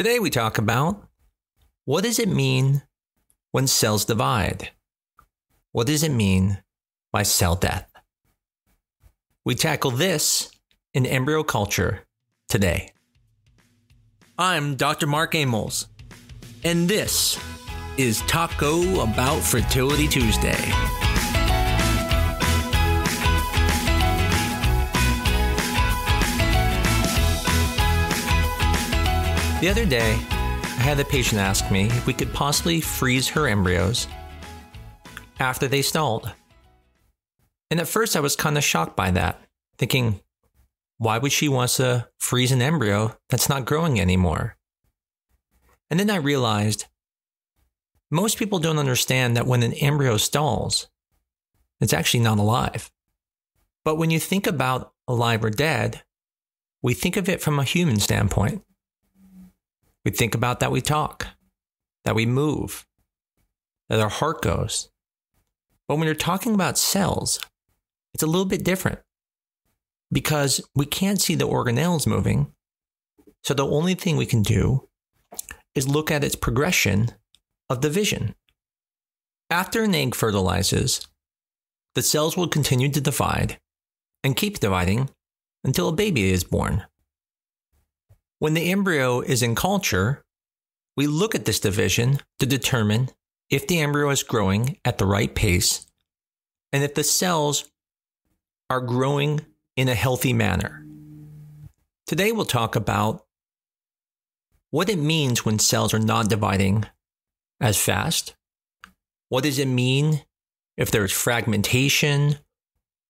Today we talk about what does it mean when cells divide? What does it mean by cell death? We tackle this in embryo culture today. I'm Dr. Mark Amols, and this is Taco Bout Fertility Tuesday. The other day, I had a patient ask me if we could possibly freeze her embryos after they stalled. And at first I was kind of shocked by that, thinking, why would she want to freeze an embryo that's not growing anymore? And then I realized most people don't understand that when an embryo stalls, it's actually not alive. But when you think about alive or dead, we think of it from a human standpoint. We think about that we talk, that we move, that our heart goes. But when you're talking about cells, it's a little bit different because we can't see the organelles moving. So the only thing we can do is look at its progression of division. After an egg fertilizes, the cells will continue to divide and keep dividing until a baby is born. When the embryo is in culture, we look at this division to determine if the embryo is growing at the right pace and if the cells are growing in a healthy manner. Today we'll talk about what it means when cells are not dividing as fast. What does it mean if there's fragmentation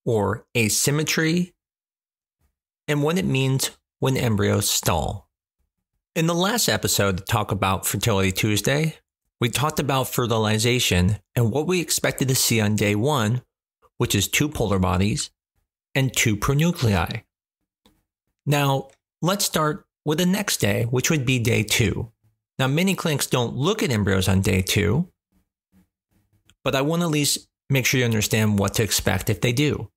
or asymmetry? And what it means when embryos stall. In the last episode to talk about Fertility Tuesday, we talked about fertilization and what we expected to see on day 1, which is 2 polar bodies and 2 pronuclei. Now, let's start with the next day, which would be day 2. Now, many clinics don't look at embryos on day 2, but I want to at least make sure you understand what to expect if they do.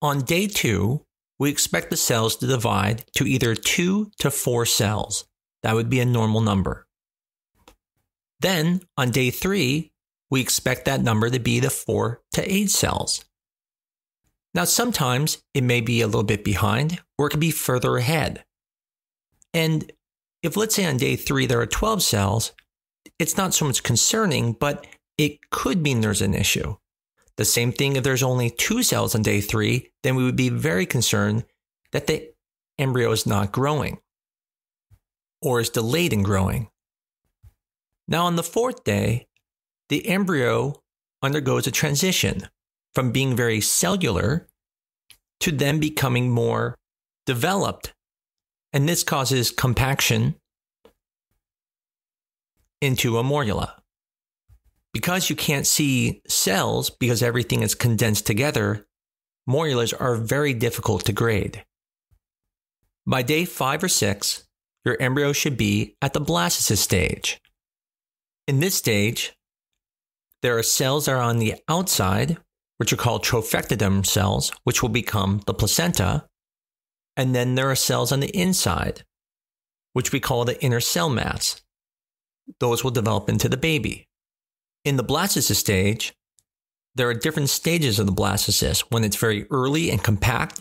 On day 2, we expect the cells to divide to either 2 to 4 cells. That would be a normal number. Then, on day 3, we expect that number to be the 4 to 8 cells. Now, sometimes it may be a little bit behind, or it could be further ahead. And if, let's say, on day 3 there are 12 cells, it's not so much concerning, but it could mean there's an issue. The same thing if there's only 2 cells on day 3, then we would be very concerned that the embryo is not growing or is delayed in growing. Now on the 4th day, the embryo undergoes a transition from being very cellular to then becoming more developed. And this causes compaction into a morula. Because you can't see cells because everything is condensed together, morulas are very difficult to grade. By day 5 or 6, your embryo should be at the blastocyst stage. In this stage, there are cells that are on the outside, which are called trophectoderm cells, which will become the placenta. And then there are cells on the inside, which we call the inner cell mass. Those will develop into the baby. In the blastocyst stage, there are different stages of the blastocyst. When it's very early and compact,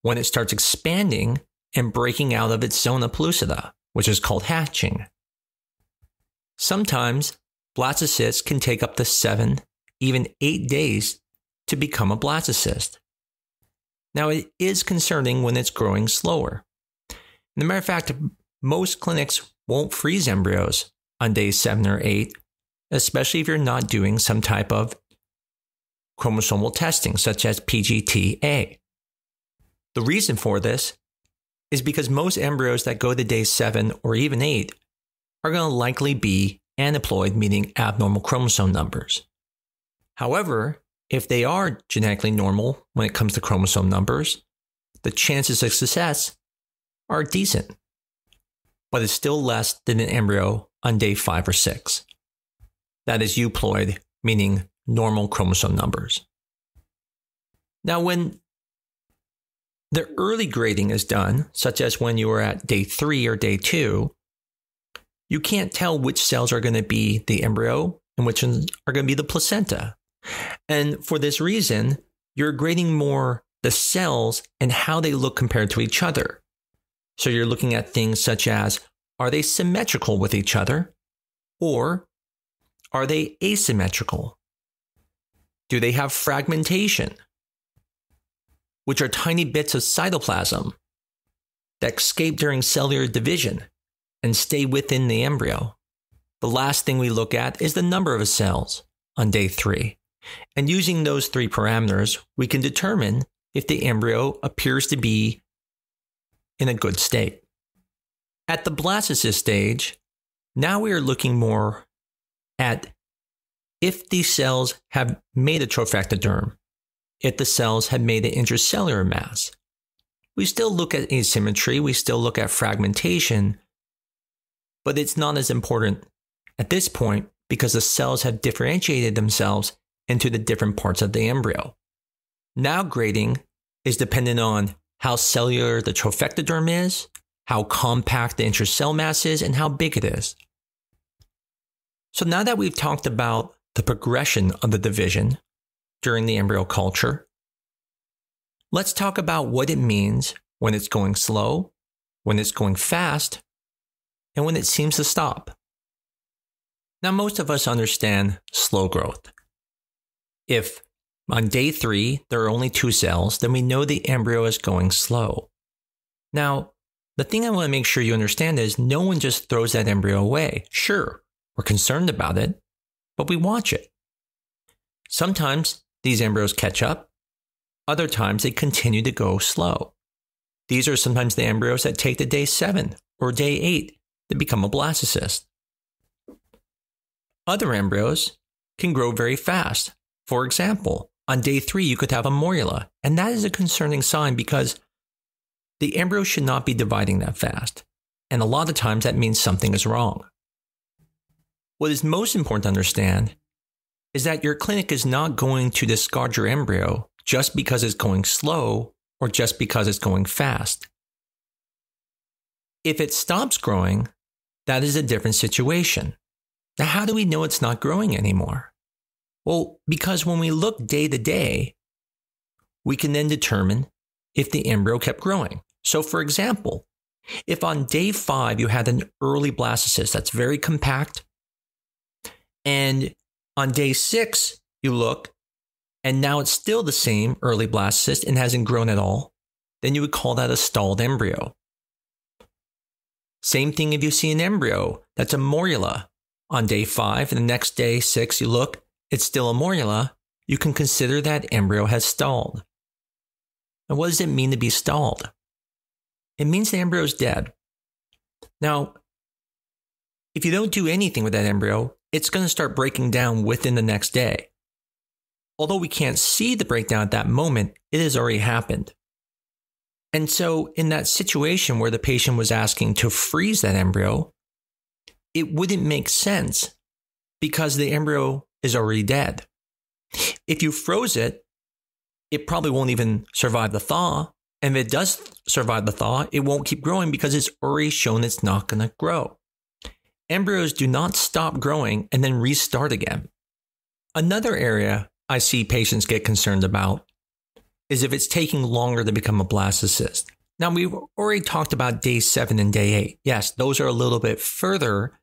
when it starts expanding and breaking out of its zona pellucida, which is called hatching. Sometimes blastocysts can take up to 7, even 8 days to become a blastocyst. Now, it is concerning when it's growing slower. As a matter of fact, most clinics won't freeze embryos on day 7 or 8, especially if you're not doing some type of chromosomal testing, such as PGT-A. The reason for this is because most embryos that go to day 7 or even 8 are going to likely be aneuploid, meaning abnormal chromosome numbers. However, if they are genetically normal when it comes to chromosome numbers, the chances of success are decent, but it's still less than an embryo on day 5 or 6. That is euploid, meaning normal chromosome numbers. Now, when the early grading is done, such as when you are at day 3 or day 2, you can't tell which cells are going to be the embryo and which ones are going to be the placenta. And for this reason, you're grading more the cells and how they look compared to each other. So you're looking at things such as, are they symmetrical with each other? Or are they asymmetrical? Do they have fragmentation, which are tiny bits of cytoplasm that escape during cellular division and stay within the embryo? The last thing we look at is the number of cells on day 3. And using those 3 parameters, we can determine if the embryo appears to be in a good state. At the blastocyst stage, now we are looking more at if these cells have made a trophectoderm, if the cells have made an intracellular mass. We still look at asymmetry, we still look at fragmentation, but it's not as important at this point because the cells have differentiated themselves into the different parts of the embryo. Now grading is dependent on how cellular the trophectoderm is, how compact the intracell mass is, and how big it is. So now that we've talked about the progression of the division during the embryo culture, let's talk about what it means when it's going slow, when it's going fast, and when it seems to stop. Now, most of us understand slow growth. If on day 3, there are only 2 cells, then we know the embryo is going slow. Now, the thing I want to make sure you understand is no one just throws that embryo away. Sure, we're concerned about it, but we watch it. Sometimes these embryos catch up. Other times they continue to go slow. These are sometimes the embryos that take to day 7 or day 8 to become a blastocyst. Other embryos can grow very fast. For example, on day 3, you could have a morula, and that is a concerning sign because the embryo should not be dividing that fast. And a lot of times that means something is wrong. What is most important to understand is that your clinic is not going to discard your embryo just because it's going slow or just because it's going fast. If it stops growing, that is a different situation. Now, how do we know it's not growing anymore? Well, because when we look day to day, we can then determine if the embryo kept growing. So for example, if on day 5 you had an early blastocyst that's very compact, and on day 6 you look, and now it's still the same early blastocyst and hasn't grown at all, then you would call that a stalled embryo. Same thing if you see an embryo that's a morula on day 5, and the next day 6 you look, it's still a morula, you can consider that embryo has stalled. And what does it mean to be stalled? It means the embryo is dead. Now, if you don't do anything with that embryo, it's going to start breaking down within the next day. Although we can't see the breakdown at that moment, it has already happened. And so in that situation where the patient was asking to freeze that embryo, it wouldn't make sense because the embryo is already dead. If you froze it, it probably won't even survive the thaw. And if it does survive the thaw, it won't keep growing because it's already shown it's not going to grow. Embryos do not stop growing and then restart again. Another area I see patients get concerned about is if it's taking longer to become a blastocyst. Now, we've already talked about day 7 and day 8. Yes, those are a little bit further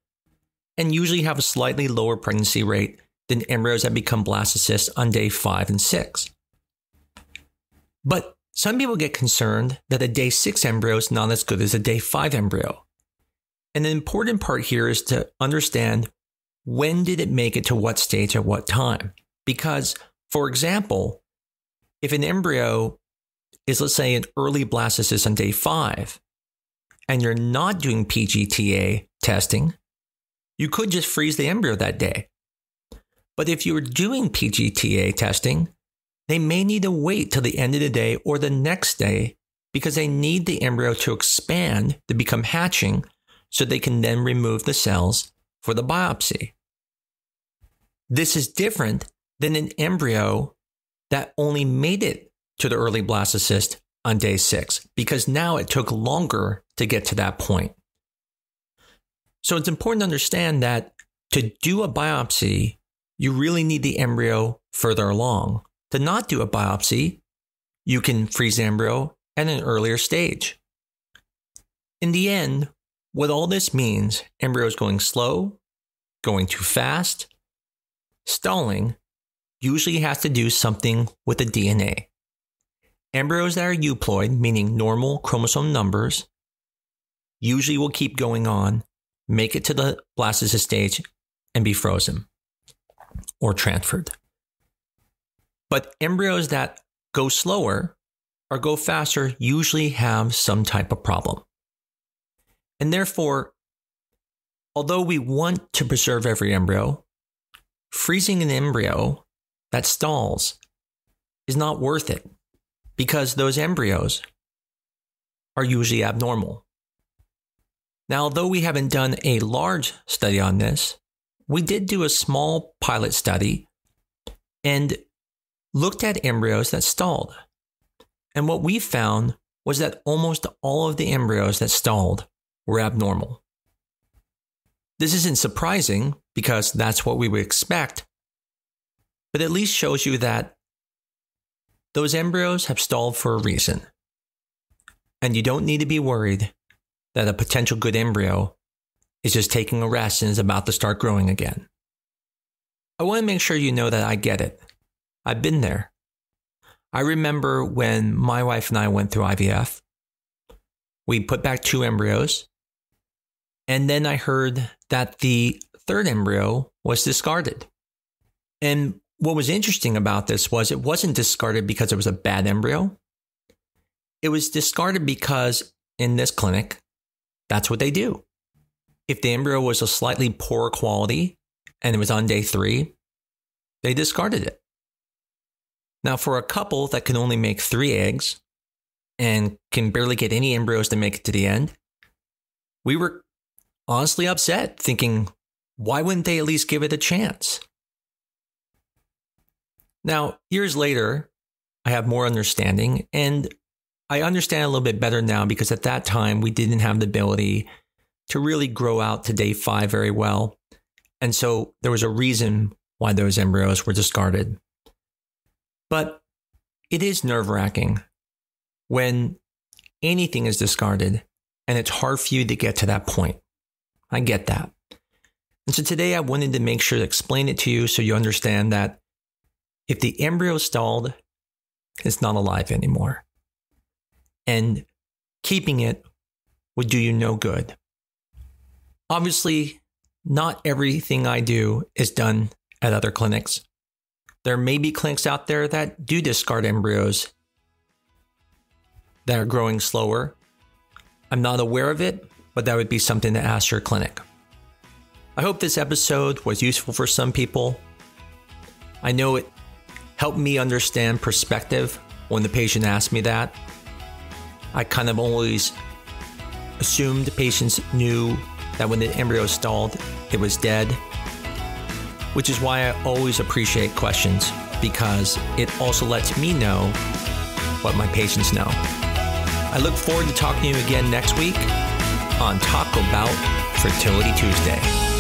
and usually have a slightly lower pregnancy rate than embryos that become blastocysts on day 5 and 6. But some people get concerned that a day 6 embryo is not as good as a day 5 embryo. And the important part here is to understand when did it make it to what stage at what time. Because, for example, if an embryo is, let's say, an early blastocyst on day 5, and you're not doing PGTA testing, you could just freeze the embryo that day. But if you were doing PGTA testing, they may need to wait till the end of the day or the next day because they need the embryo to expand to become hatching so they can then remove the cells for the biopsy. This is different than an embryo that only made it to the early blastocyst on day 6 because now it took longer to get to that point. So it's important to understand that to do a biopsy, you really need the embryo further along. To not do a biopsy, you can freeze the embryo at an earlier stage. In the end, what all this means, embryos going slow, going too fast, stalling, usually has to do something with the DNA. Embryos that are euploid, meaning normal chromosome numbers, usually will keep going on, make it to the blastocyst stage, and be frozen or transferred. But embryos that go slower or go faster usually have some type of problem. And therefore, although we want to preserve every embryo, freezing an embryo that stalls is not worth it because those embryos are usually abnormal. Now, although we haven't done a large study on this, we did do a small pilot study and looked at embryos that stalled. And what we found was that almost all of the embryos that stalled were abnormal. This isn't surprising because that's what we would expect, but at least shows you that those embryos have stalled for a reason. And you don't need to be worried that a potential good embryo is just taking a rest and is about to start growing again. I want to make sure you know that I get it. I've been there. I remember when my wife and I went through IVF, we put back 2 embryos, and then I heard that the 3rd embryo was discarded. And what was interesting about this was it wasn't discarded because it was a bad embryo. It was discarded because in this clinic, that's what they do. If the embryo was a slightly poor quality and it was on day 3, they discarded it. Now, for a couple that can only make 3 eggs and can barely get any embryos to make it to the end, we were honestly upset, thinking, why wouldn't they at least give it a chance? Now, years later, I have more understanding, and I understand a little bit better now because at that time, we didn't have the ability to really grow out to day 5 very well. And so there was a reason why those embryos were discarded. But it is nerve-wracking when anything is discarded and it's hard for you to get to that point. I get that. And so today I wanted to make sure to explain it to you so you understand that if the embryo stalled, it's not alive anymore. And keeping it would do you no good. Obviously, not everything I do is done at other clinics. There may be clinics out there that do discard embryos that are growing slower. I'm not aware of it, but that would be something to ask your clinic. I hope this episode was useful for some people. I know it helped me understand perspective when the patient asked me that. I kind of always assumed patients knew that when the embryo stalled, it was dead, which is why I always appreciate questions because it also lets me know what my patients know. I look forward to talking to you again next week on Taco Bout Fertility Tuesday.